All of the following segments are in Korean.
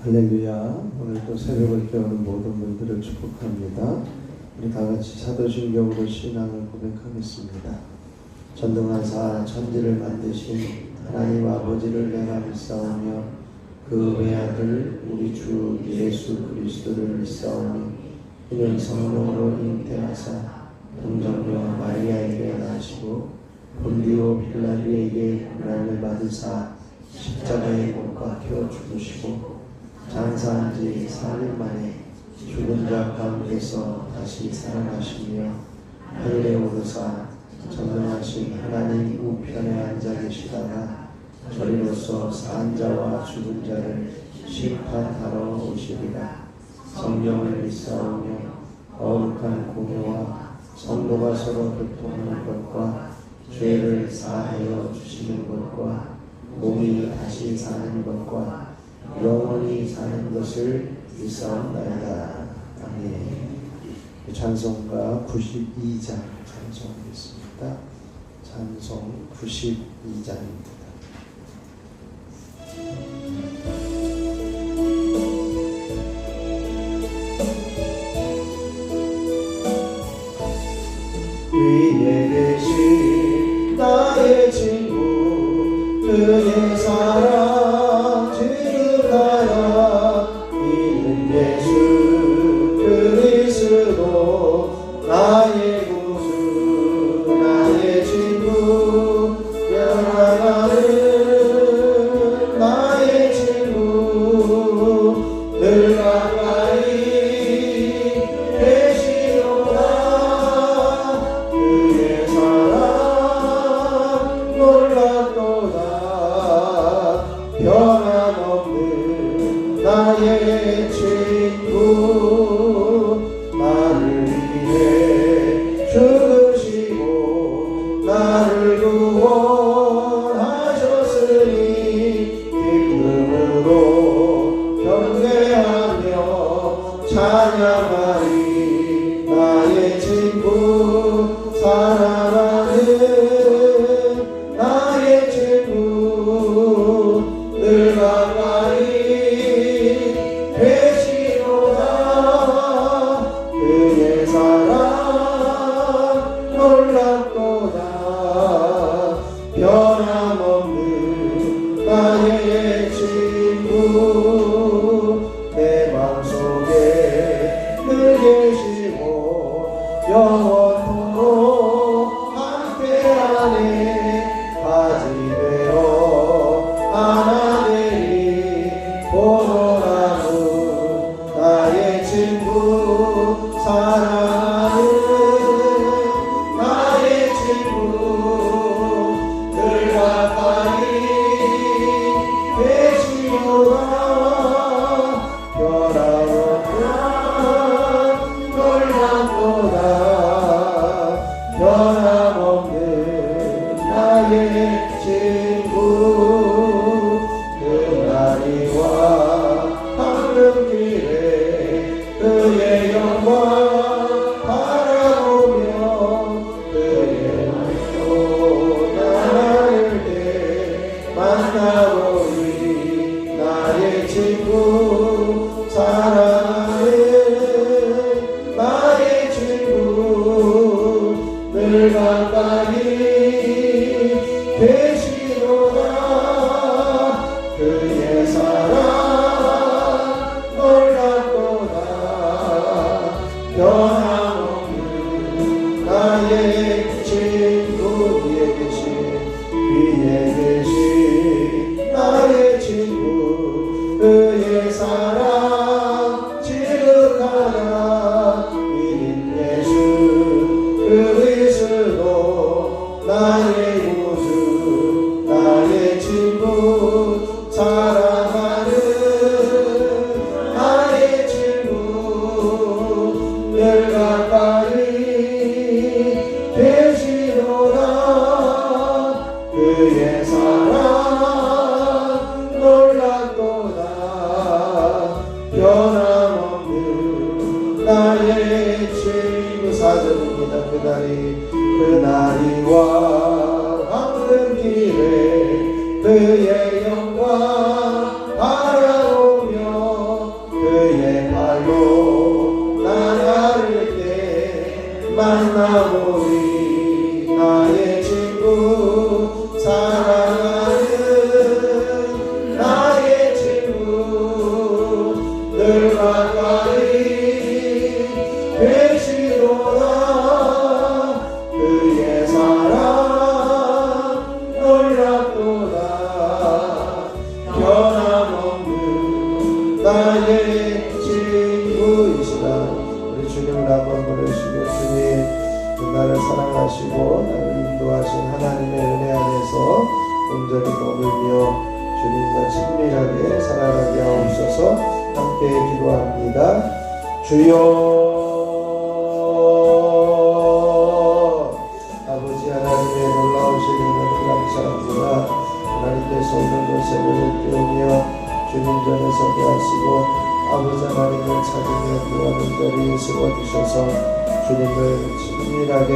할렐루야. 오늘 또 새벽을 깨우는 모든 분들을 축복합니다. 우리 다 같이 사도신경으로 신앙을 고백하겠습니다. 전능하사 천지를 만드신 하나님 아버지를 내가 믿사오며 그 외아들 우리 주 예수 그리스도를 믿사오니 이는 성령으로 잉태하사 동정녀 마리아에게 나시고 본디오 빌라도에게 고난을 받으사 십자가에 못 박혀 죽으시고 장사한 지 4일 만에 죽은 자 가운데서 다시 살아나시며 하늘에 오르사 전능하신 하나님 우편에 앉아 계시다가 저리로서 산 자와 죽은 자를 심판하러 오시리라. 성령을 믿사오며 거룩한 공회와 성도가 서로 교통하는 것과 죄를 사하여 주시는 것과 몸이 다시 사는 것과 영원히 사는 것을 믿사옵나이다. 아멘. 찬송가 92장 찬송하겠습니다. 찬송 92장입니다. 위에 계신 나의 친구 그의 사랑 지극하라. 이는 예수 그리스도 나의 구주 나의 친구 변화가는 나의 친구 늘 가까이 계시도다. 그의 사랑 놀랍도다. 변함없는 나의 친구 나를 위해 죽으시고 나를 구원하셨으니 기쁨으로 경배하며 찬양하리. 나의 친구 사랑하는 나의 친구 늘 가까이 계시도다. 그의 사랑 놀랍도다. 변함없는 나의 친구 내 마음속에 늘 계시고 영원토록 함께하네. 가지되어 하나님이 포도나무 나의 친구 사랑하는 나의 친구 늘 가까이 계시도다. 변함없는 놀랍도다. 변함없는 나의 친구 그날이와 황금길에 그의 영광 바라보며 그의 눈도 나를 때 만나보니 나의 친구 사랑하는 나의 친구 늘 가까이 계시도다. 그의 사랑 놀랍도다. 변함없는 나의 친구 위에 계신 나의 친구 그의 사랑 지극하다. 이는 예수 그리스도 나의 구주 나의 친구 사랑하는 나의 친구 늘 가까이 계시도다. 그의 사랑 놀랍도다. 변함없는 나의 친구. 4절입니다. 그날이와 황금길에 그의 영광 바라보며 나를 사랑하시고 나를 인도하신 하나님의 은혜 안에서 온전히 머물며 주님과 친밀하게 살아가게 하옵소서. 함께 기도합니다. 주여, 아버지 하나님의 놀라우신 은혜를 감사합니다. 하나님께서 오늘도 새벽을 깨우며 주님 전에 서게 하시고 아버지 하나님을 찾으며 구하는 자리에 세워주셔서 주님을 친밀하게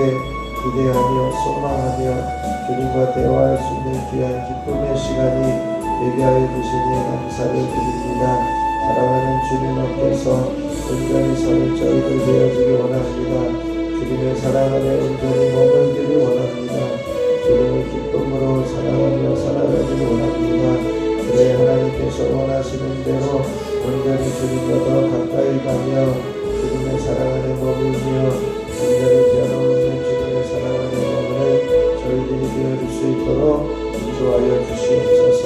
기대하며 소망하며 주님과 대화할 수 있는 귀한 기쁨의 시간이 되게 하여 주시니 감사를 드립니다. 사랑하는 주님 앞에서 온전히 서는 저희들 되어지기 원합니다. 주님의 사랑 안에 온전히 머물기를 원합니다. 주님을 기쁨으로 사랑하며 살아가기를 원합니다. 그래 하나님께서 원하시는 대로 온전히 주님과 더 가까이 가며 주님의 사랑 안에 머물며 온전히 변함없는 주님의 사랑 안에 머무는 저희들이 되어줄 수 있도록 인도하여 주시옵소서.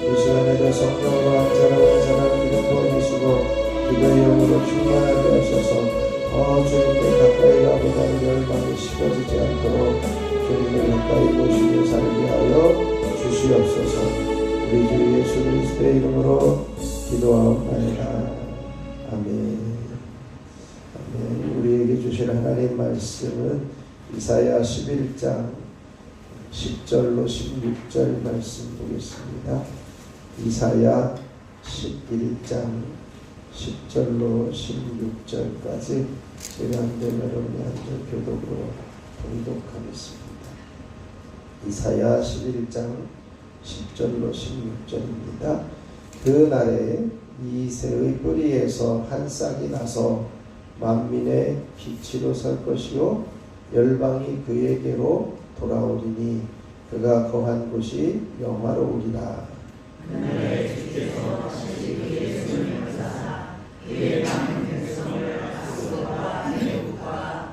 이 시간에도 성령으로 한 사람 기름 부어주시고 기도의 영으로 충만하게 하셔서 주님께 가까이 가보다는 열망이 식어지지 않도록 주님을 가까이 모시며 살게 하여 주시옵소서. 우리 주 예수 그리스도의 이름으로 기도하옵나이다. 아멘. 아멘. 우리에게 주실 하나님 말씀은 이사야 11장 10절로 16절 말씀 보겠습니다. 이사야 11장 10절로 16절까지 제가 안되면 여러분이 한절 교독으로 봉독하겠습니다. 이사야 11장 10절로 16절입니다. 그 날에 이새의 뿌리에서 한 싹이 나서 만민의 빛으로 설 것이요 열방이 그에게로 돌아오리니 그가 거한 곳이 영화로우리라. 그날에 주께서 다시 그의 손을 펴사 그의 남은 백성을 아수르와 애굽과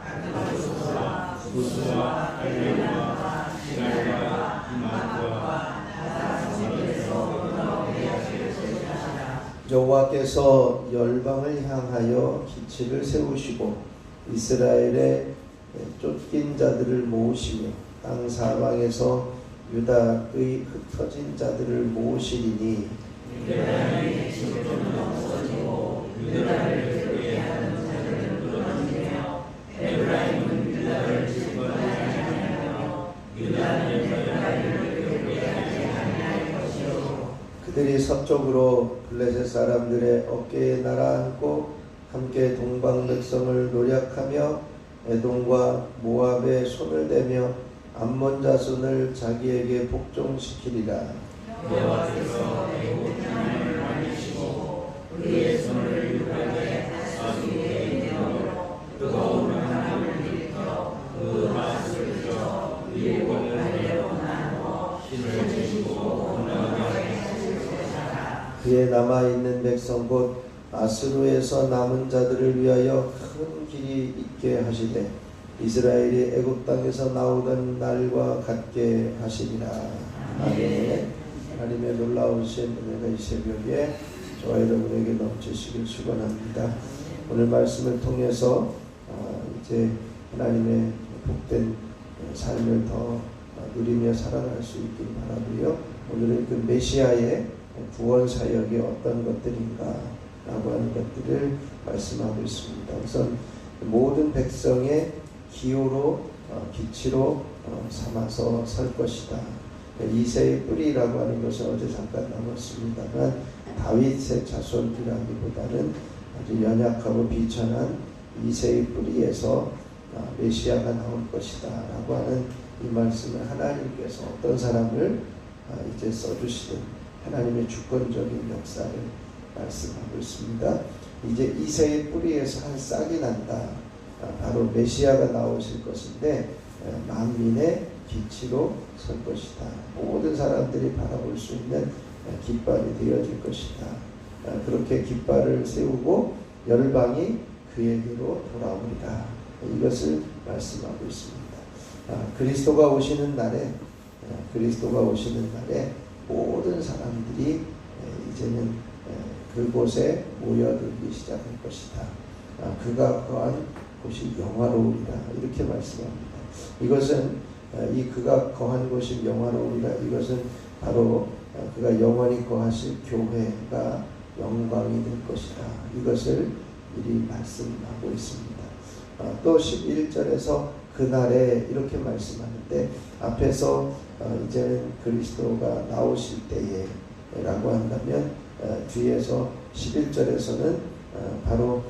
아크바조스와 구스와 엘레와 시랄과 이마트와 다사성에서 돌아오게 하실 것이라. 여호와께서 열방을 향하여 기치를 세우시고 이스라엘의 쫓긴 자들을 모으시며 땅 사방에서 유다의 흩어진 자들을 모으시리니 유다의 핵심은 없어지고 유다를 괴롭게 하는 자들은 끊어지며 에브라임은 유다를 질거하지 아니하며 유다는 에브라임을 괴롭게 하지 아니할 것이요 그들이 서쪽으로 블레셋 사람들의 어깨에 날아앉고 함께 동방 백성을 노략하며 에돔과 모압에 손을 대며 암몬 자손을 자기에게 복종시키리라. 여호와께서 애굽 땅을 말리시고 그의 손을 유다에 아수르의 인으로 뜨거운 바람을 일으켜 그 맛을 줘 일곱을 달려고 나누어 신을 지시고 건너가게 하실 것이라. 그에 남아있는 백성 곧 아수르에서 남은 자들을 위하여 큰 길이 있게 하시되 이스라엘이 애굽 땅에서 나오던 날과 같게 하시리라. 아멘. 하나님의 놀라우신 은혜가 이 새벽에 저와 여러분에게 넘치시길 축원합니다. 오늘 말씀을 통해서 이제 하나님의 복된 삶을 더 누리며 살아갈 수 있길 바라고요. 오늘은 그 메시아의 구원 사역이 어떤 것들인가 라고 하는 것들을 말씀하고 있습니다. 우선 모든 백성의 기호로 기치로 삼아서 설 것이다. 이새의 뿌리라고 하는 것은 어제 잠깐 나눴습니다만 다윗의 자손이라기보다는 아주 연약하고 비천한 이새의 뿌리에서 메시아가 나올 것이다 라고 하는 이 말씀을 하나님께서 어떤 사람을 이제 써주시는 하나님의 주권적인 역사를 말씀하고 있습니다. 이제 이새의 뿌리에서 한 싹이 난다. 바로 메시아가 나오실 것인데 만민의 빛으로 설 것이다. 모든 사람들이 바라볼 수 있는 깃발이 되어질 것이다. 그렇게 깃발을 세우고 열방이 그에게로 돌아오리라. 이것을 말씀하고 있습니다. 그리스도가 오시는 날에 모든 사람들이 이제는 그곳에 모여들기 시작할 것이다. 그가 거한 곳이 영화로우리라. 이렇게 말씀합니다. 이것은 이 그가 거한 곳이 명화로우리라. 이것은 바로 그가 영원히 거하실 교회가 영광이 될 것이다. 이것을 미리 말씀하고 있습니다. 또 11절에서 그날에 이렇게 말씀하는데, 앞에서 이제는 그리스도가 나오실 때에 라고 한다면, 뒤에서 11절에서는 바로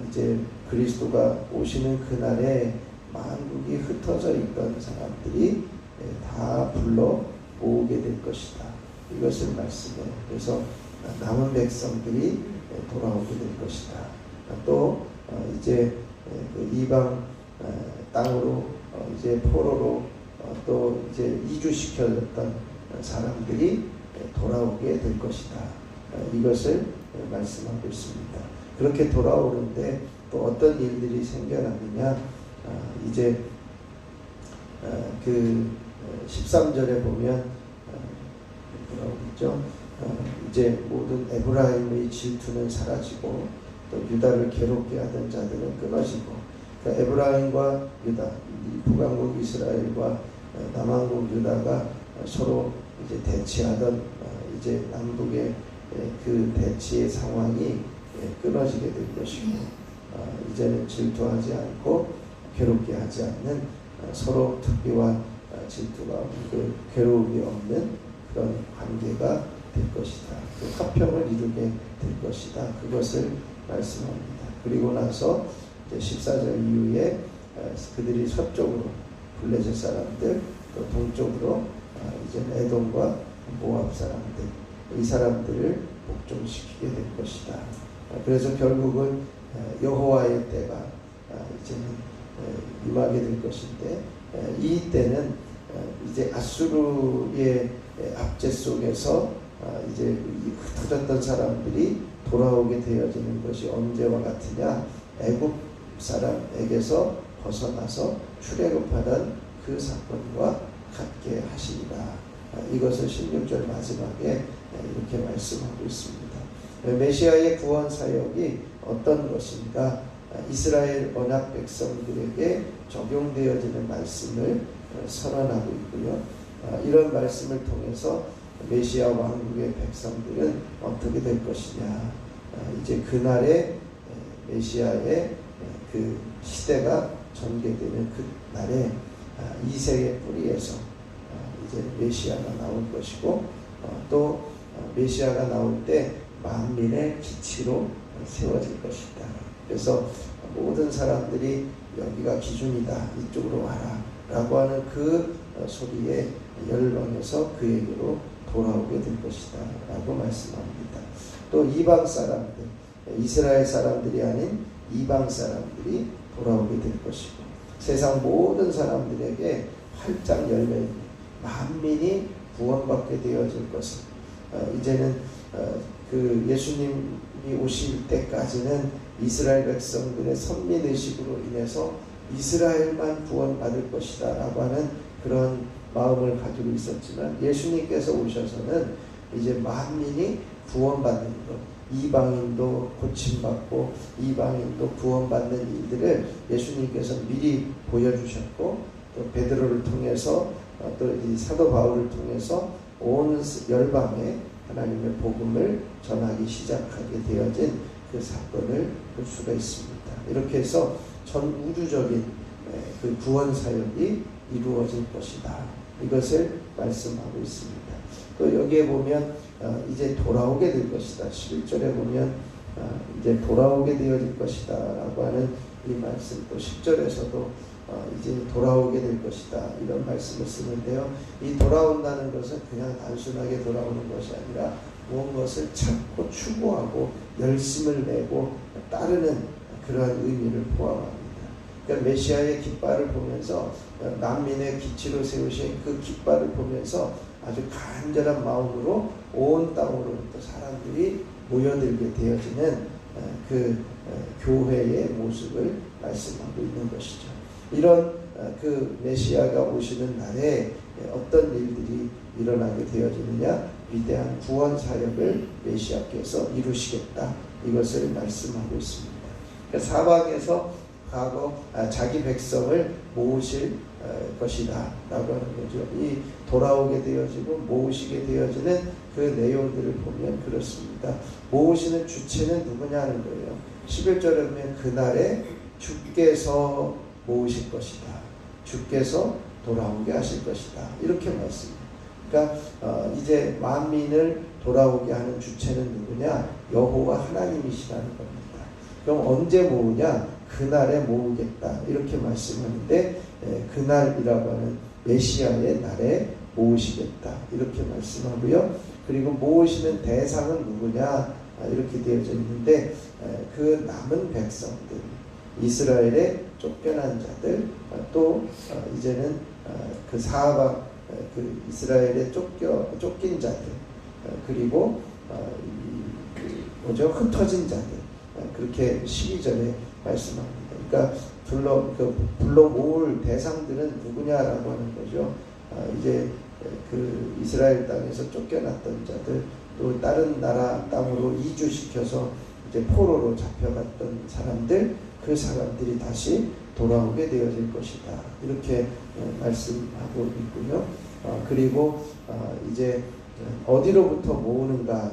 이제 그리스도가 오시는 그날에 만국이 흩어져 있던 사람들이 다 불러 모으게 될 것이다. 이것을 말씀해요. 그래서 남은 백성들이 돌아오게 될 것이다. 또 이제 그 이방 땅으로 이제 포로로 또 이제 이주시켜졌던 사람들이 돌아오게 될 것이다. 이것을 말씀하고 있습니다. 그렇게 돌아오는데 또 어떤 일들이 생겨나느냐, 이제 그 13절에 보면 뭐라고 했죠? 이제 모든 에브라임의 질투는 사라지고 또 유다를 괴롭게 하던 자들은 끊어지고, 그러니까 에브라임과 유다, 북왕국 이스라엘과 남왕국 유다가 서로 이제 대치하던 이제 남북의 그 대치의 상황이 끊어지게 될 것이고, 이제는 질투하지 않고 괴롭게 하지 않는, 서로 특비와 질투가 그 괴로움이 없는 그런 관계가 될 것이다. 그 화평을 이루게 될 것이다. 그것을 말씀합니다. 그리고 나서 이제 14절 이후에 그들이 서쪽으로 블레셋 사람들, 또 동쪽으로 이제 에돔과 모압 사람들, 이 사람들을 복종시키게 될 것이다. 그래서 결국은 여호와의 때가 이제는 임하게 될 것인데, 이 때는 이제 아수르의 압제 속에서 이제 흩어졌던 사람들이 돌아오게 되어지는 것이 언제와 같으냐, 애굽 사람에게서 벗어나서 출애굽하던 그 사건과 같게 하시리라. 이것을 16절 마지막에 이렇게 말씀하고 있습니다. 메시아의 구원 사역이 어떤 것인가? 이스라엘 언약 백성들에게 적용되어지는 말씀을 선언하고 있고요. 이런 말씀을 통해서 메시아 왕국의 백성들은 어떻게 될 것이냐, 이제 그날에 메시아의 그 시대가 전개되는 그 날에 이색의 뿌리에서 이제 메시아가 나올 것이고, 또 메시아가 나올 때 만민의 기치로 세워질 것이다. 그래서 모든 사람들이 여기가 기준이다, 이쪽으로 와라 라고 하는 그 소리에 열방에서 그에게로 돌아오게 될 것이다 라고 말씀합니다. 또 이방 사람들, 이스라엘 사람들이 아닌 이방 사람들이 돌아오게 될 것이고, 세상 모든 사람들에게 활짝 열려있는 만민이 구원받게 되어질 것은, 이제는 그 예수님이 오실 때까지는 이스라엘 백성들의 선민의식으로 인해서 이스라엘만 구원받을 것이다 라고 하는 그런 마음을 가지고 있었지만, 예수님께서 오셔서는 이제 만민이 구원받는 것, 이방인도 고침받고 이방인도 구원받는 일들을 예수님께서 미리 보여주셨고, 또 베드로를 통해서 또 이 사도 바울을 통해서 온 열방에 하나님의 복음을 전하기 시작하게 되어진 그 사건을 볼 수가 있습니다. 이렇게 해서 전 우주적인 그 구원 사역이 이루어질 것이다. 이것을 말씀하고 있습니다. 또 여기에 보면 이제 돌아오게 될 것이다. 11절에 보면 이제 돌아오게 되어질 것이다 라고 하는 이 말씀, 또 10절에서도 이제 돌아오게 될 것이다 이런 말씀을 쓰는데요. 이 돌아온다는 것은 그냥 단순하게 돌아오는 것이 아니라 무엇을 찾고 추구하고 열심을 내고 따르는 그러한 의미를 포함합니다. 그러니까 메시아의 깃발을 보면서, 만민의 기치로 세우신 그 깃발을 보면서 아주 간절한 마음으로 온 땅으로부터 사람들이 모여들게 되어지는 그 교회의 모습을 말씀하고 있는 것이죠. 이런 그 메시아가 오시는 날에 어떤 일들이 일어나게 되어지느냐, 위대한 구원 사역을 메시아께서 이루시겠다, 이것을 말씀하고 있습니다. 그러니까 사방에서 자기 백성을 모으실 것이다 라고 하는 거죠. 이 돌아오게 되어지고 모으시게 되어지는 그 내용들을 보면 그렇습니다. 모으시는 주체는 누구냐 하는 거예요. 11절에 보면 그날에 주께서 모으실 것이다. 주께서 돌아오게 하실 것이다. 이렇게 말씀합니다. 그러니까 이제 만민을 돌아오게 하는 주체는 누구냐? 여호와 하나님이시라는 겁니다. 그럼 언제 모으냐? 그날에 모으겠다. 이렇게 말씀하는데 그날이라고 하는 메시아의 날에 모으시겠다. 이렇게 말씀하고요. 그리고 모으시는 대상은 누구냐? 이렇게 되어져 있는데 그 남은 백성들, 이스라엘의 쫓겨난 자들, 또 이제는 그 사방 그 이스라엘의 쫓긴 자들, 그리고 흩어진 자들, 그렇게 12절에 말씀합니다. 그러니까 불러 모을 대상들은 누구냐라고 하는 거죠. 이제 그 이스라엘 땅에서 쫓겨났던 자들, 또 다른 나라 땅으로 이주시켜서 이제 포로로 잡혀갔던 사람들, 그 사람들이 다시 돌아오게 되어질 것이다. 이렇게 말씀하고 있고요. 그리고 이제 어디로부터 모으는가?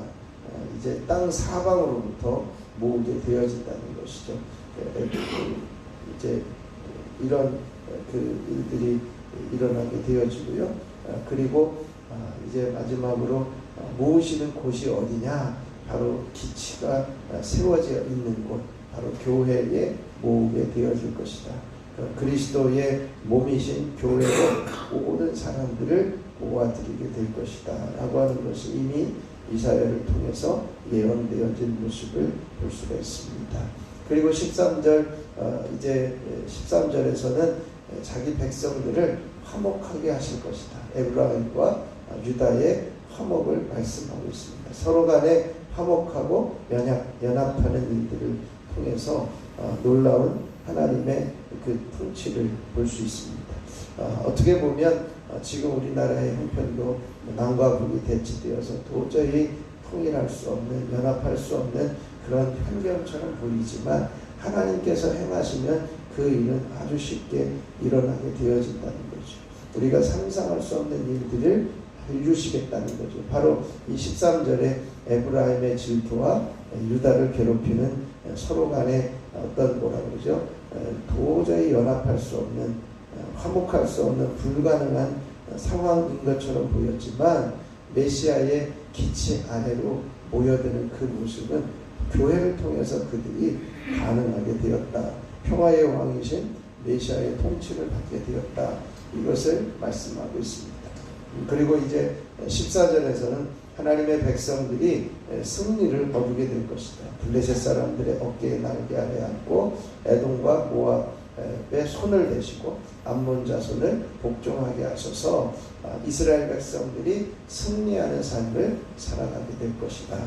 이제 땅 사방으로부터 모으게 되어진다는 것이죠. 이제 이런 그 일들이 일어나게 되어지고요. 그리고 이제 마지막으로 모으시는 곳이 어디냐? 바로 기치가 세워져 있는 곳, 바로 교회에 모으게 되어질 것이다. 그리스도의 몸이신 교회로 모든 사람들을 모아드리게 될 것이다 라고 하는 것이 이미 이사야를 통해서 예언되어진 모습을 볼 수가 있습니다. 그리고 13절 이제 13절에서는 자기 백성들을 화목하게 하실 것이다. 에브라임과 유다의 화목을 말씀하고 있습니다. 서로 간에 화목하고 연합하는 일들을 통해서 놀라운 하나님의 그 통치를 볼 수 있습니다. 어떻게 보면 지금 우리나라의 형편도 남과 북이 대치되어서 도저히 통일할 수 없는, 연합할 수 없는 그런 환경처럼 보이지만 하나님께서 행하시면 그 일은 아주 쉽게 일어나게 되어진다는 거죠. 우리가 상상할 수 없는 일들을 해주시겠다는 거죠. 바로 이 13절에 에브라임의 질투와 유다를 괴롭히는 서로 간에 어떤 뭐라 그러죠? 도저히 연합할 수 없는, 화목할 수 없는 불가능한 상황인 것처럼 보였지만 메시아의 기치 아래로 모여드는 그 모습은 교회를 통해서 그들이 가능하게 되었다. 평화의 왕이신 메시아의 통치를 받게 되었다. 이것을 말씀하고 있습니다. 그리고 이제 14절에서는 하나님의 백성들이 승리를 거두게 될 것이다. 블레셋 사람들의 어깨에 날개 아래 앉고 에돔과 모압의 손을 대시고 암몬 자손을 복종하게 하셔서 이스라엘 백성들이 승리하는 삶을 살아가게 될 것이다.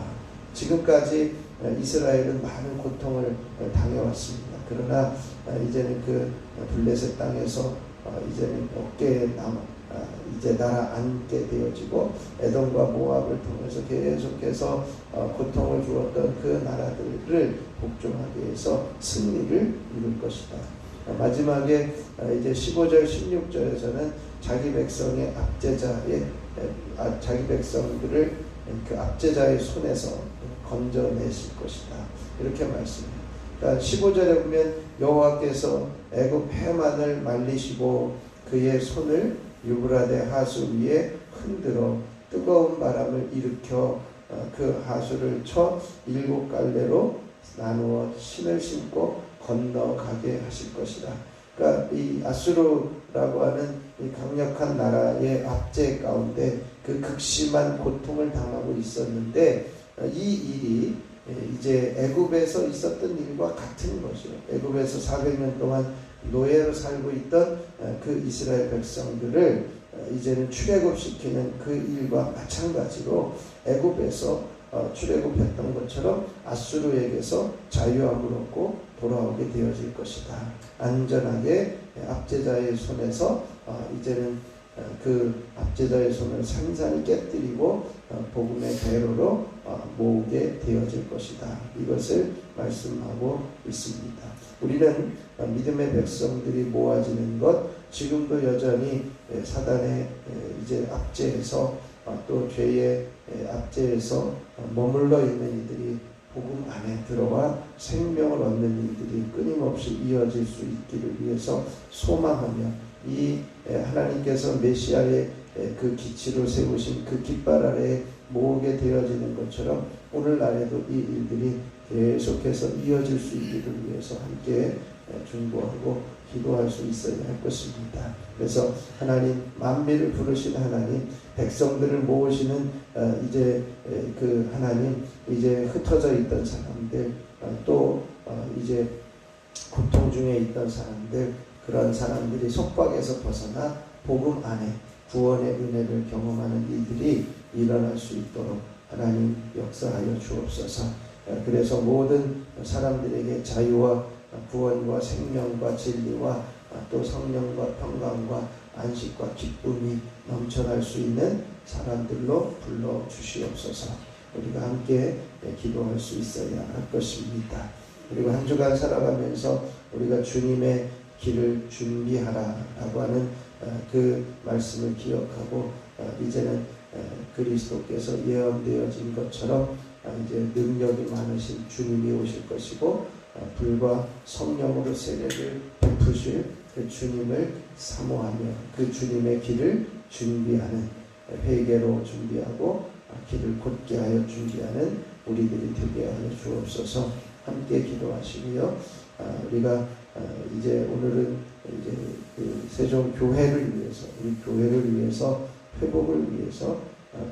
지금까지 이스라엘은 많은 고통을 당해왔습니다. 그러나 이제는 그 블레셋 땅에서 이제는 어깨에 이제 날아앉게 되어지고 에돔과 모압을 통해서 계속해서 고통을 주었던 그 나라들을 복종하기 위해서 승리를 이룰 것이다. 마지막에 이제 15절 16절에서는 자기 백성의 자기 백성들을 그 압제자의 손에서 건져내실 것이다. 이렇게 말씀해요. 그러니까 15절에 보면 여호와께서 애굽 해만을 말리시고 그의 손을 유브라데 하수 위에 흔들어 뜨거운 바람을 일으켜 그 하수를 쳐 7갈래로 나누어 신을 신고 건너가게 하실 것이다. 그러니까 이 아수르라고 하는 이 강력한 나라의 압제 가운데 그 극심한 고통을 당하고 있었는데 이 일이 이제 애굽에서 있었던 일과 같은 것이요. 애굽에서 400년 동안 노예로 살고 있던 그 이스라엘 백성들을 이제는 출애굽시키는 그 일과 마찬가지로 애굽에서 출애굽했던 것처럼 아수르에게서 자유함을 얻고 돌아오게 되어질 것이다. 안전하게 압제자의 손에서 이제는 그 압제자의 손을 산산히 깨뜨리고 복음의 배로로 모으게 되어질 것이다. 이것을 말씀하고 있습니다. 우리는 믿음의 백성들이 모아지는 것, 지금도 여전히 사단의 이제 압제에서 또 죄의 압제에서 머물러 있는 이들이 복음 안에 들어와 생명을 얻는 일들이 끊임없이 이어질 수 있기를 위해서 소망하며 이 하나님께서 메시아의 그 기치로 세우신 그 깃발 아래에 모으게 되어지는 것처럼 오늘날에도 이 일들이 계속해서 이어질 수 있기를 위해서 함께 중보하고 기도할 수 있어야 할 것입니다. 그래서 하나님, 만민을 부르신 하나님, 백성들을 모으시는 이제 그 하나님, 이제 흩어져 있던 사람들, 또 이제 고통 중에 있던 사람들, 그런 사람들이 속박에서 벗어나 복음 안에 구원의 은혜를 경험하는 일들이 일어날 수 있도록 하나님 역사하여 주옵소서. 그래서 모든 사람들에게 자유와 구원과 생명과 진리와 또 성령과 평강과 안식과 기쁨이 넘쳐날 수 있는 사람들로 불러 주시옵소서. 우리가 함께 기도할 수 있어야 할 것입니다. 그리고 한 주간 살아가면서 우리가 주님의 길을 준비하라라고 하는 그 말씀을 기억하고 이제는 그리스도께서 예언되어진 것처럼 이제 능력이 많으신 주님이 오실 것이고 불과 성령으로 세례를 베푸실 그 주님을 사모하며 그 주님의 길을 준비하는, 회개로 준비하고 길을 곧게 하여 준비하는 우리들이 되게 하여 주옵소서. 함께 기도하시고요. 우리가 이제 오늘은 이제 그 세종 교회를 위해서, 우리 교회를 위해서, 회복을 위해서,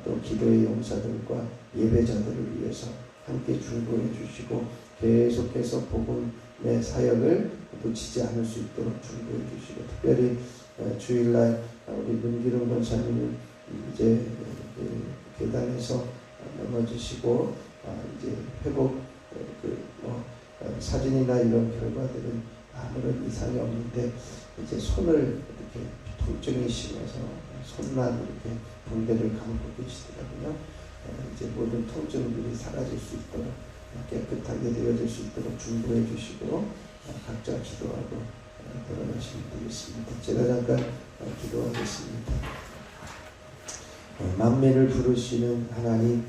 또 기도의 용사들과 예배자들을 위해서 함께 중보해 주시고 계속해서 복음의 사역을 놓치지 않을 수 있도록 중보해 주시고, 특별히 주일날 우리 문기룡 권사님은 이제 계단에서 넘어지시고 이제 회복 사진이나 이런 결과들은 아무런 이상이 없는데 이제 손을 이렇게 통증이 심해서 손만 이렇게 붕대를 감고 계시더라고요. 이제 모든 통증들이 사라질 수 있도록 깨끗하게 되어질 수 있도록 중보해 주시고 각자 기도하고 돌아가시면 되겠습니다. 제가 잠깐 기도하겠습니다. 만민을 부르시는 하나님,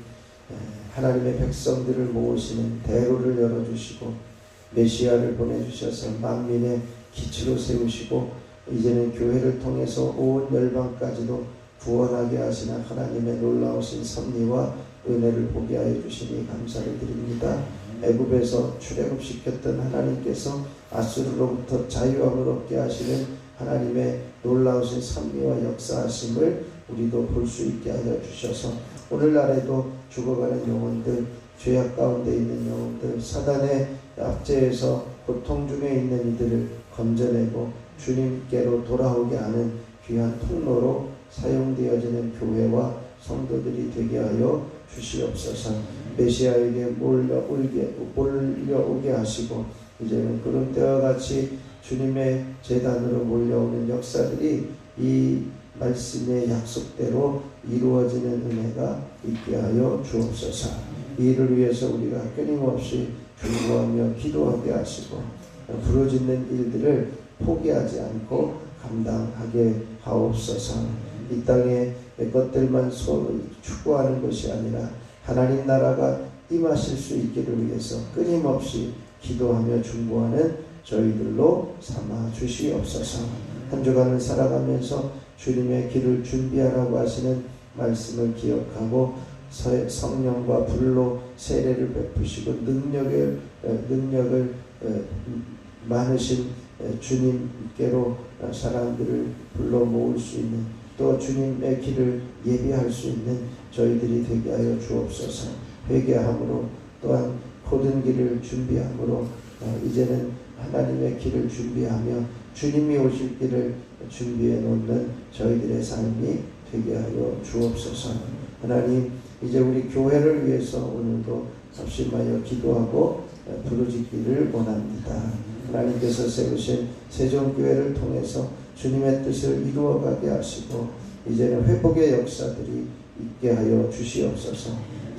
하나님의 백성들을 모으시는 대로를 열어주시고 메시아를 보내주셔서 만민의 기치로 세우시고 이제는 교회를 통해서 온 열방까지도 구원하게 하시는 하나님의 놀라우신 섭리와 은혜를 보게 하여 주시니 감사를 드립니다. 애굽에서 출애굽시켰던 하나님께서 아수르로부터 자유함을 얻게 하시는 하나님의 놀라우신 섭리와 역사하심을 우리도 볼 수 있게 하여 주셔서 오늘날에도 죽어가는 영혼들, 죄악 가운데 있는 영혼들, 사단의 압제에서 고통 중에 있는 이들을 건져내고 주님께로 돌아오게 하는 귀한 통로로 사용되어지는 교회와 성도들이 되게 하여 주시옵소서. 메시아에게 몰려오게 하시고 이제는 구름대와 같이 주님의 제단으로 몰려오는 역사들이 이 말씀의 약속대로 이루어지는 은혜가 있게 하여 주옵소서. 이를 위해서 우리가 끊임없이 중보하며 기도하게 하시고 부르짖는 일들을 포기하지 않고 감당하게 하옵소서. 이 땅에 내 것들만 추구하는 것이 아니라 하나님 나라가 임하실 수 있기를 위해서 끊임없이 기도하며 중보하는 저희들로 삼아 주시옵소서. 한 주간을 살아가면서 주님의 길을 준비하라고 하시는 말씀을 기억하고 성령과 불로 세례를 베푸시고 능력을 많으신 주님께로 사람들을 불러 모을 수 있는, 또 주님의 길을 예비할 수 있는 저희들이 되게 하여 주옵소서. 회개함으로 또한 모든 길을 준비함으로 이제는 하나님의 길을 준비하며 주님이 오실 길을 준비해 놓는 저희들의 삶이 되게 하여 주옵소서. 하나님, 이제 우리 교회를 위해서 오늘도 합심하여 기도하고 부르짖기를 원합니다. 하나님께서 세우신 세종교회를 통해서 주님의 뜻을 이루어가게 하시고 이제는 회복의 역사들이 있게 하여 주시옵소서.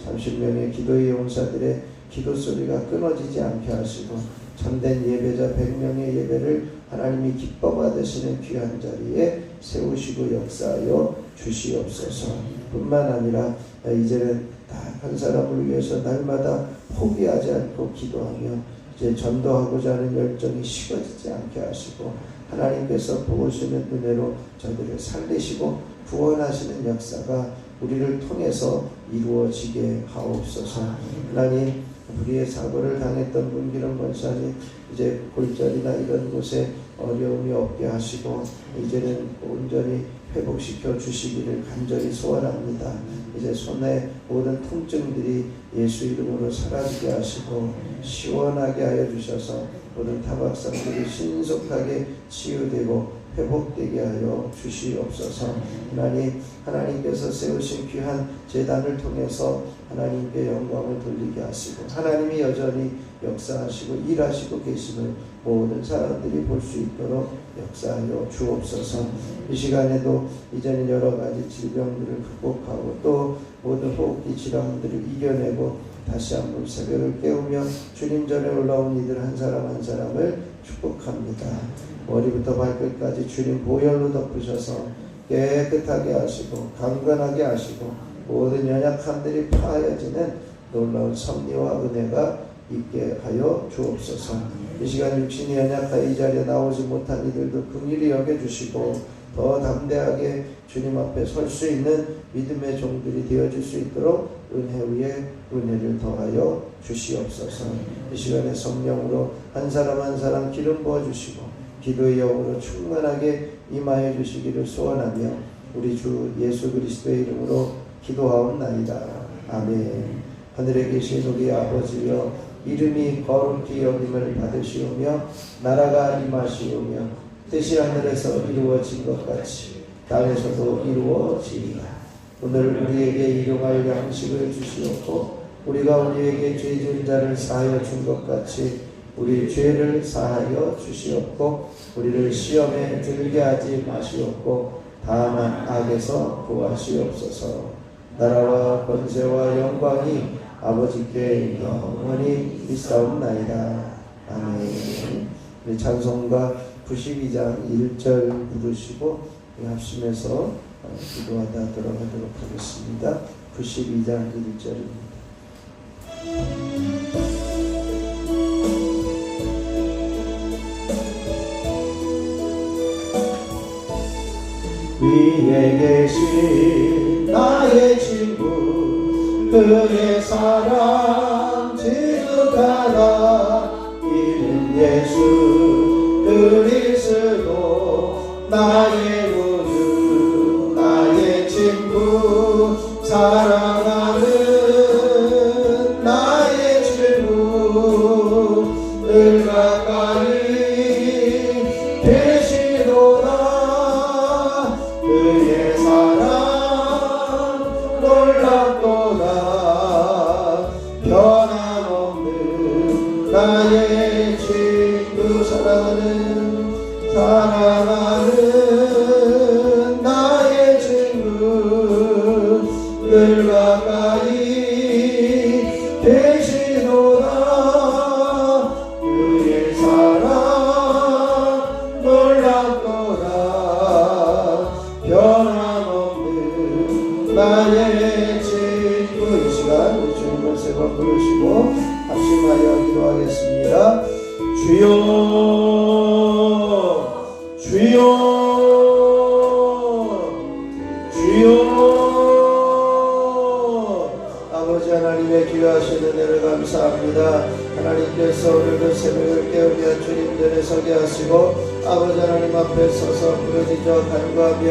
30명의 기도의 용사들의 기도 소리가 끊어지지 않게 하시고 참된 예배자 100명의 예배를 하나님이 기뻐 받으시는 귀한 자리에 세우시고 역사하여 주시옵소서. 뿐만 아니라 이제는 다 한 사람을 위해서 날마다 포기하지 않고 기도하며 이제 전도하고자 하는 열정이 식어지지 않게 하시고 하나님께서 보시는 은혜로 저들을 살리시고 구원하시는 역사가 우리를 통해서 이루어지게 하옵소서. 하나님, 우리의 사고를 당했던 문기름 권사님 이제 골절이나 이런 곳에 어려움이 없게 하시고 이제는 온전히 회복시켜 주시기를 간절히 소원합니다. 이제 손의 모든 통증들이 예수 이름으로 사라지게 하시고 시원하게 하여 주셔서 모든 타박상들이 신속하게 치유되고 회복되게 하여 주시옵소서. 하나님께서 세우신 귀한 제단을 통해서 하나님께 영광을 돌리게 하시고 하나님이 여전히 역사하시고 일하시고 계심을 모든 사람들이 볼 수 있도록 역사하여 주옵소서. 이 시간에도 이제는 여러 가지 질병들을 극복하고 또 모든 호흡기 질환들을 이겨내고 다시 한번 새벽을 깨우며 주님 전에 올라온 이들 한 사람 한 사람을 축복합니다. 머리부터 발끝까지 주님 보혈로 덮으셔서 깨끗하게 하시고 강건하게 하시고 모든 연약함들이 파하여지는 놀라운 섭리와 은혜가 있게 하여 주옵소서. 이 시간 육신이 연약하여 이 자리에 나오지 못한 이들도 긍휼히 여겨주시고 더 담대하게 주님 앞에 설 수 있는 믿음의 종들이 되어줄 수 있도록 은혜 위에 은혜를 더하여 주시옵소서. 이 시간에 성령으로 한 사람 한 사람 기름 부어주시고 기도의 영으로 충만하게 임하여 주시기를 소원하며 우리 주 예수 그리스도의 이름으로 기도하옵나이다. 아멘. 하늘에 계신 우리 아버지여, 이름이 거룩히 여김을 받으시오며 나라가 임하시오며 뜻이 하늘에서 이루어진 것 같이 땅에서도 이루어지리라. 오늘 우리에게 일용할 양식을 주시옵고 우리가 우리에게 죄진 자를 사하여 준 것 같이 우리 죄를 사하여 주시옵고 우리를 시험에 들게 하지 마시옵고 다만 악에서 구하시옵소서. 나라와 권세와 영광이 아버지께 영원히 있사옵나이다. 아멘. 우리 찬송가 92장 1절 부르시고 합심해서 기도하다 들어가도록 하겠습니다. 92장 1절입니다. 위에 계신 나의 친구 그의 사랑 지극하다. 이는 예수 그리스도 나의 구주 나의 친구 사랑하는 나의 친구 늘 가까이 계시도다. 그의 사랑 놀랍도다. 변함없는 나의 친구 사랑하는 나의 친구 늘 가까이 계시도다. 그의 사랑 놀랍도다. 변함없는 나의 친구. 이 시간 우리 주님을 세 번 부르시고 합심하여 기도하겠습니다. 주여 주여 주여. 아버지 하나님의 귀하신 은혜를 감사합니다. 하나님께서 오늘도 새벽을 깨우며 주님 전에 서게 하시고 아버지 하나님 앞에 서서 부르짖어 간구하며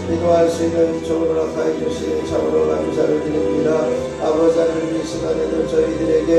기도할 수 있는 종을 허락하여 주시니 참으로 감사를 드립니다. 아버지 하나님 이 시간에도 저희들에게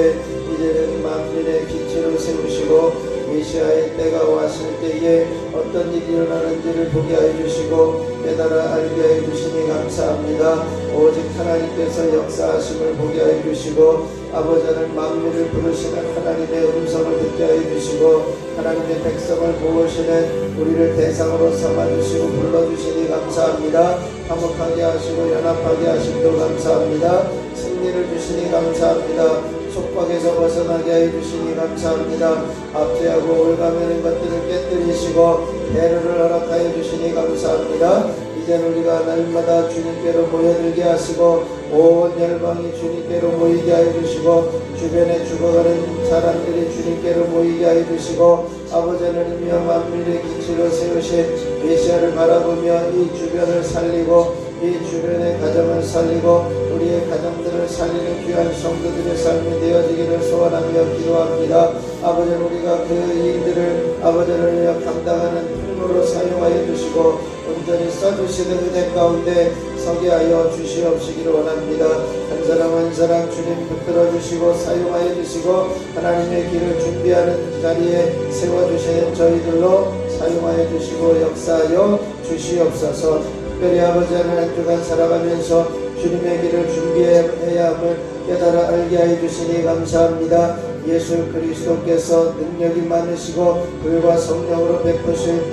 이제는 만민의 기치를 세우시고 메시아의 때가 왔을 때에 어떤 일이 일어나는지를 보게 하여 주시고 깨달아 알게 하여 주시니 감사합니다. 오직 하나님께서 역사하심을 보게 하여 주시고 아버지 하나님 만민을 부르시는 하나님의 음성을 듣게 하여 주시고 하나님의 백성을 모으시는 우리를 대상으로 삼아주시고 불러주시니 감사합니다. 화목하게 하시고 연합하게 하심도 감사합니다. 승리를 주시니 감사합니다. 속박에서 벗어나게 하여 주시니 감사합니다. 압제하고 올가매는 것들을 깨뜨리시고 배로를 허락하여 주시니 감사합니다. 이제는 우리가 날마다 주님께로 모여들게 하시고 온 열방이 주님께로 모이게 하여 주시고 주변에 죽어가는 사람들이 주님께로 모이게 하여 주시고 아버지 하나님이여 만민의 기치로 세우신 메시아를 바라보며 이 주변을 살리고 이 주변의 가정을 살리고 우리의 가정들을 살리는 귀한 성도들의 삶이 되어지기를 소원하며 기도합니다. 아버지 우리가 그 일들을 아버지 하나님이여 감당하는 통로로 사용하여 주시고 온전히 써주시는 은혜 가운데 서게 하여 주시옵시기를 원합니다. 한 사람 한 사람 주님 붙들어 주시고 사용하여 주시고 하나님의 길을 준비하는 자리에 세워주시는 저희들로 사용하여 주시고 역사하여 주시옵소서. 특별히 아버지 하나님 주간 살아가면서 주님의 길을 준비해야 함을 깨달아 알게 하여 주시니 감사합니다. 예수 그리스도께서 능력이 많으시고 불과 성령으로 베푸실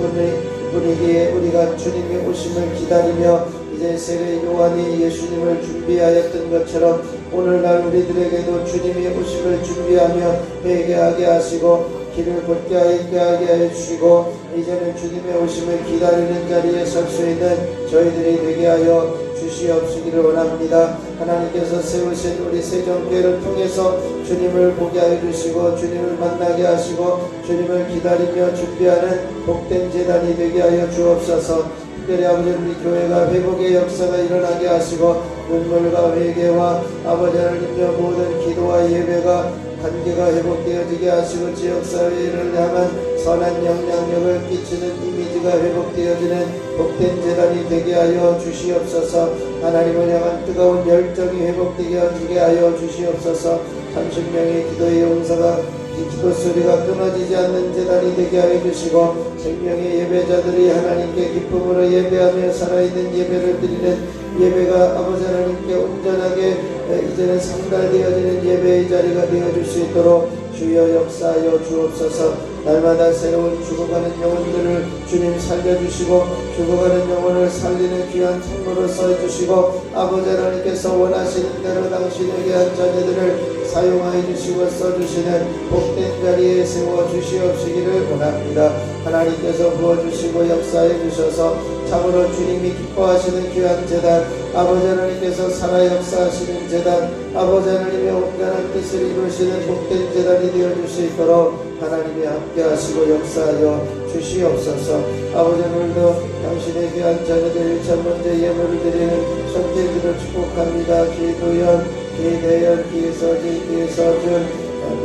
분이기에 우리가 주님의 오심을 기다리며 이제 세례 요한이 예수님을 준비하였던 것처럼 오늘날 우리들에게도 주님의 오심을 준비하며 회개하게 하시고 길을 곧게 하게 해주시고 이제는 주님의 오심을 기다리는 자리에 설 수 있는 저희들이 되게 하여 주시옵시기를 원합니다. 하나님께서 세우신 우리 세종교회를 통해서 주님을 보게 하여 주시고 주님을 만나게 하시고 주님을 기다리며 준비하는 복된 제단이 되게 하여 주옵소서. 특별히 아버지 우리 교회가 회복의 역사가 일어나게 하시고 눈물과 회개와 아버지 하나님여 모든 기도와 예배가 관계가 회복되어지게 하시고 지역사회를 향한 선한 영향력을 끼치는 이미지가 회복되어지는 복된 재단이 되게 하여 주시옵소서. 하나님을 향한 뜨거운 열정이 회복되게 하여 주시옵소서. 30명의 기도의 용사가 기도 소리가 끊어지지 않는 재단이 되게 하여 주시고 100명의 예배자들이 하나님께 기쁨으로 예배하며 살아있는 예배를 드리는 예배가 아버지 하나님께 온전하게 이제는 상달되어지는 예배의 자리가 되어줄 수 있도록 주여 역사하여 주옵소서. 날마다 새로운 죽어가는 영혼들을 주님 살려주시고 죽어가는 영혼을 살리는 귀한 통로로 써주시고 아버지 하나님께서 원하시는 대로 당신에게 한 자녀들을 사용하여 주시고 써주시는 복된 자리에 세워주시옵시기를 원합니다. 하나님께서 부어주시고 역사해 주셔서 참으로 주님이 기뻐하시는 귀한 제단 아버지 하나님께서 살아 역사하시는 제단 아버지 하나님의 온전한 뜻을 이루시는 복된 제단이 되어줄 수 있도록 하나님이 함께 하시고 역사하여 주시옵소서. 아버지 오늘도 당신의 귀한 자녀들 1차 먼저 예물을 드리는 손길들을 축복합니다. 기도연, 기대연, 기서진, 기서준,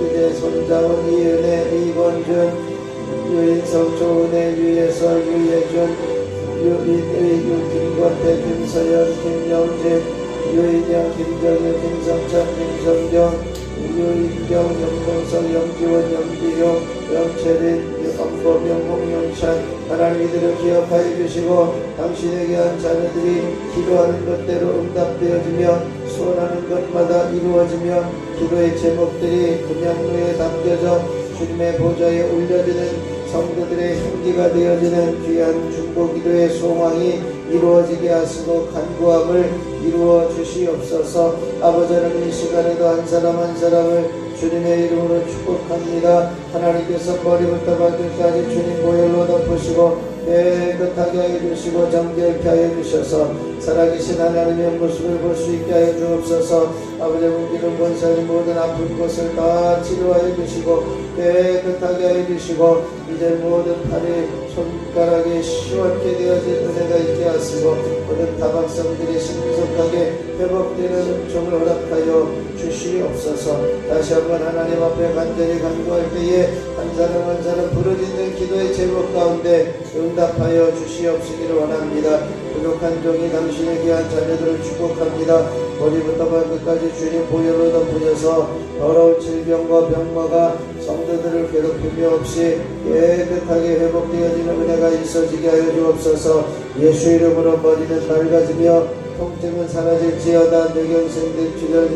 이제 손자원, 이은혜, 이권준, 유인성, 조은혜, 유예서, 유예준, 유인의, 유김권태, 김서연, 김영진, 유인영, 김정일, 김성찬, 김성경, 유인경, 영동석, 영지원, 영지효, 영채린, 영범명, 홍영찬 하나님 이들을 기억하여 주시고 당신에게 한 자녀들이 기도하는 것대로 응답되어지며 소원하는 것마다 이루어지며 기도의 제목들이 금양로에 담겨져 주님의 보좌에 올려지는 성도들의 향기가 되어지는 귀한 중보기도의 소망이 이루어지게 하시고 간구함을 이루어 주시옵소서. 아버지 하나님 이 시간에도 한 사람 한 사람을 주님의 이름으로 축복합니다. 하나님께서 머리부터 발끝까지 주님 보혈로 덮으시고 깨끗하게 하여 주시고 정결케 하여 주셔서 살아계신 하나님의 모습을 볼 수 있게 하여 주옵소서. 아버지 문기는 본사의 모든 아픈 곳을 다 치료하여 주시고 깨끗하게 하여 주시고 이제 모든 팔이 손가락이 시원케 되어진 은혜가 있게 하시고 모든 다박성들이 신속하게 회복되는 은총을 허락하여 주시옵소서. 다시 한번 하나님 앞에 간절히 간구할 때에 한 사람 한 사람 부르짖는 기도의 제목 가운데 응답하여 주시옵시기를 원합니다. 부족한 종이 당신의 귀한 자녀들을 축복합니다. 머리부터 발끝까지 주님 보혈로 덮으셔서 더러운 질병과 병마가 성도들을 괴롭힘이 없이 깨끗하게 회복되어지는 은혜가 있어지게 하여 주옵소서. 예수 이름으로 머리는 맑아지며 통증은 사라질지어다. 뇌경색된 출혈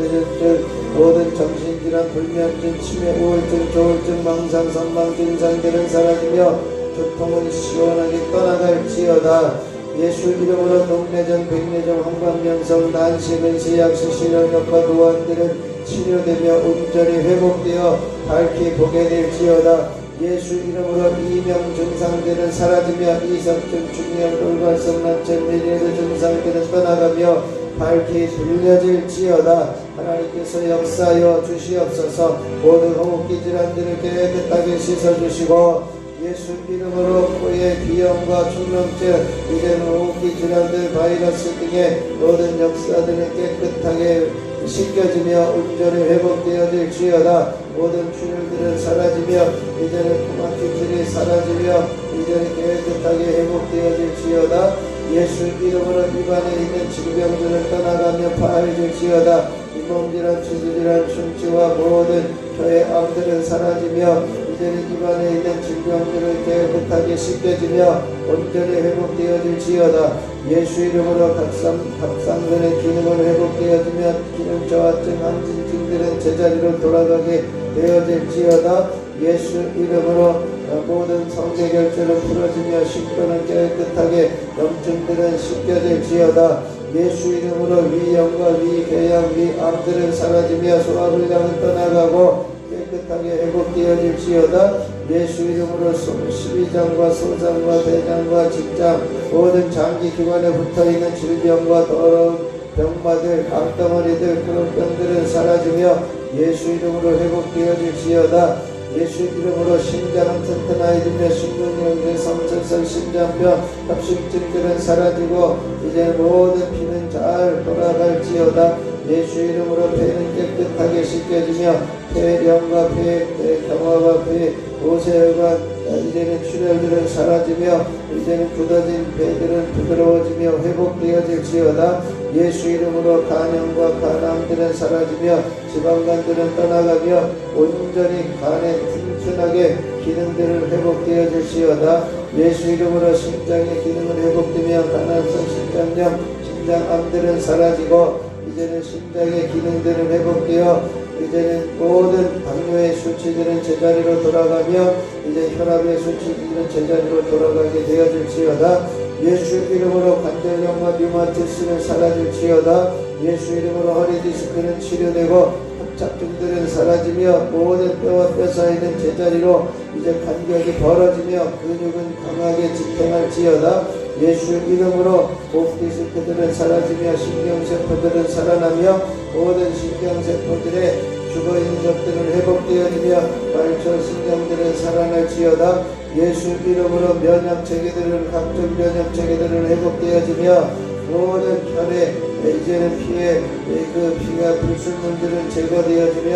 모든 정신질환 불면증 치매 우울증 조울증 망상 선망 증상들은 사라지며 두통은 시원하게 떠나갈지어다. 예수 이름으로 동내전 백내전 황반면성 난식은 시약 시신혈력과 노안들은 치료되며 온전히 회복되어 밝히 보게 될지어다. 예수 이름으로 이명 증상들은 사라지며 이석증 중이염 돌발성 난청 뇌리의 증상들은 떠나가며 밝히 들려질지어다. 하나님께서 역사하여 주시옵소서. 모든 호흡기 질환들을 깨끗하게 씻어주시고 예수 이름으로 코의 비염과 충농증 이제는 호흡기 질환들 바이러스 등의 모든 역사들을 깨끗하게 씻겨지며 온전히 회복되어질지어다. 모든 출혈들은 사라지며 이제는 코막힘들이 사라지며 이제는 깨끗하게 회복되어질지어다. 예수 이름으로 입안에 있는 질병들을 떠나가며 파해질지어다. 잇몸질환, 치질환, 충치와 모든 혀의 암들은 사라지며 이제는 입안에 있는 질병들을 깨끗하게 씻겨지며 온전히 회복되어질지어다. 예수 이름으로 갑상선의 기능을 회복되어지며 기능 저하증, 항진증들은 제자리로 돌아가게 되어질지어다. 예수 이름으로 모든 성대결절은 풀어지며 식도는 깨끗하게 염증들은 씻겨질지어다. 예수 이름으로 위염과 위궤양, 위암들은 사라지며 소화불량은 떠나가고 깨끗하게 회복되어질지어다. 예수 이름으로 십이장과 소장과 대장과 직장 모든 장기기관에 붙어있는 질병과 더러운 병마들, 암덩어리들, 그런 병들은 사라지며 예수 이름으로 회복되어질지어다. 예수 이름으로 심장은 튼튼하여지며 심근경색, 성철성, 심장병, 협심증들은 사라지고 이제 모든 피는 잘 돌아갈지어다. 예수 이름으로 폐는 깨끗하게 씻겨지며 폐렴과 폐경화와 폐 오세혈관 이제는 출혈들은 사라지며 이제는 굳어진 폐들은 부드러워지며 회복되어질지어다. 예수 이름으로 간염과 간암들은 사라지며 지방간들은 떠나가며 온전히 간에 튼튼하게 기능들은 회복되어질지어다. 예수 이름으로 심장의 기능은 회복되며 간암성 심장염, 심장암들은 사라지고 이제는 심장의 기능들은 회복되어 이제는 모든 당뇨의 수치들은 제자리로 돌아가며 이제 혈압의 수치들은 제자리로 돌아가게 되어질지어다. 예수 이름으로 관절염과 류마티스는 사라질지어다. 예수 이름으로 허리 디스크는 치료되고 협착증들은 사라지며 모든 뼈와 뼈 사이는 제자리로 이제 간격이 벌어지며 근육은 강하게 지탱할지어다. 예수 이름으로 목 디스크들은 사라지며 신경세포들은 살아나며 모든 신경세포들의 죽어있는 것들은 회복되어지며 말초 신경들은 살아날지어다. 예수 이름으로 면역체계들은 각종 면역체계들은 회복되어지며 모든 혈에 이제는 피에 그 피가 불순물들은 제거되어지며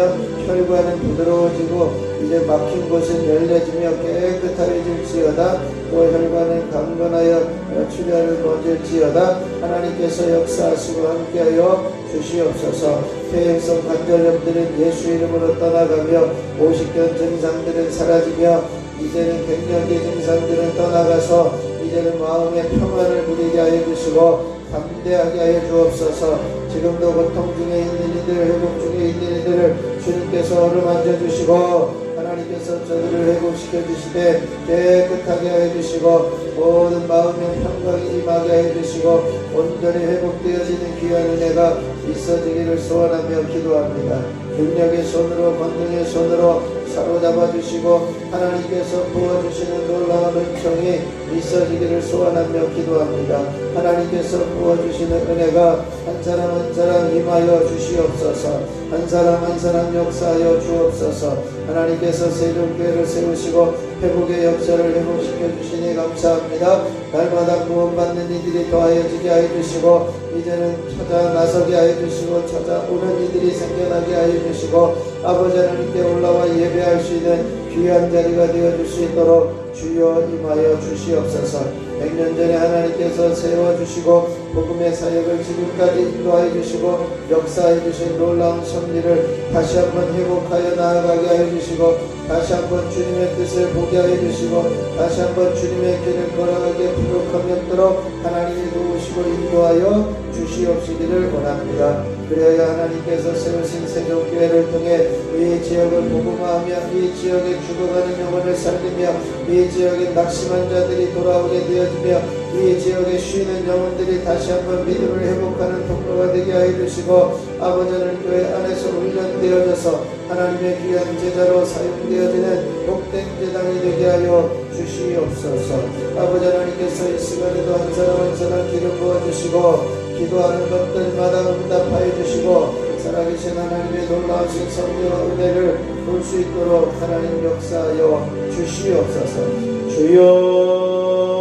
혈관은 부드러워지고 이제 막힌 곳은 열려지며 깨끗하여질지어다. 또 혈관은 강건하여 출혈을 멎을지어다. 하나님께서 역사하시고 함께하여 주시옵소서. 폐행성 관절염들은 예수 이름으로 떠나가며 오십견 증상들은 사라지며 이제는 갱년기 증상들은 떠나가서 이제는 마음의 평안을 누리게 하여 주시고 담대하게 하여 주옵소서. 지금도 고통 중에 있는 이들, 회복 중에 있는 이들을 주님께서 어루만져 주시고 하나님께서 저들을 회복시켜 주시되 깨끗하게 하여 주시고 모든 마음의 평강이 임하게 하여 주시고 온전히 회복되어지는 귀한 은혜가 있어지기를 소원하며 기도합니다. 능력의 손으로 권능의 손으로 사로잡아 주시고 하나님께서 부어주시는 놀라운 은총이 있어지기를 소원하며 기도합니다. 하나님께서 부어주시는 은혜가 한 사람 한 사람 임하여 주시옵소서. 한 사람 한 사람 역사하여 주옵소서. 하나님께서 세종교회를 세우시고 회복의 역사를 회복시켜 주시니 감사합니다. 날마다 구원받는 이들이 더하여지게 하여 주시고 이제는 찾아 나서게 하여 주시고 찾아오는 이들이 생겨나게 하여 주시고 아버지 하나님께 올라와 예배할 수 있는 귀한 자리가 되어줄 수 있도록 주여 임하여 주시옵소서. 100년 전에 하나님께서 세워주시고 복음의 사역을 지금까지 인도하여 주시고 역사해 주신 놀라운 섭리를 다시 한번 회복하여 나아가게 하여 주시고 다시 한번 주님의 뜻을 보게 하여 주시고 다시 한번 주님의 길을 걸어가게 부족함이 없도록 하나님이 도우시고 인도하여 주시옵시기를 원합니다. 그래야 하나님께서 세우신 세종교회를 통해 이 지역을 복음화하며 이 지역에 죽어가는 영혼을 살리며 이 지역에 낙심한 자들이 돌아오게 되어지며 이 지역에 쉬는 영혼들이 다시 한번 믿음을 회복하는 통로가 되게 하여 주시고, 아버지 하나님 교회 안에서 훈련되어져서 하나님의 귀한 제자로 사용되어지는 복된 제당이 되게 하여 주시옵소서. 아버지 하나님께서 이 시간에도 한 사람 한 사람 기름 부어주시고, 기도하는 것들마다 응답하여 주시고, 살아계신 하나님의 놀라우신 성령과 은혜를 볼 수 있도록 하나님 역사하여 주시옵소서. 주여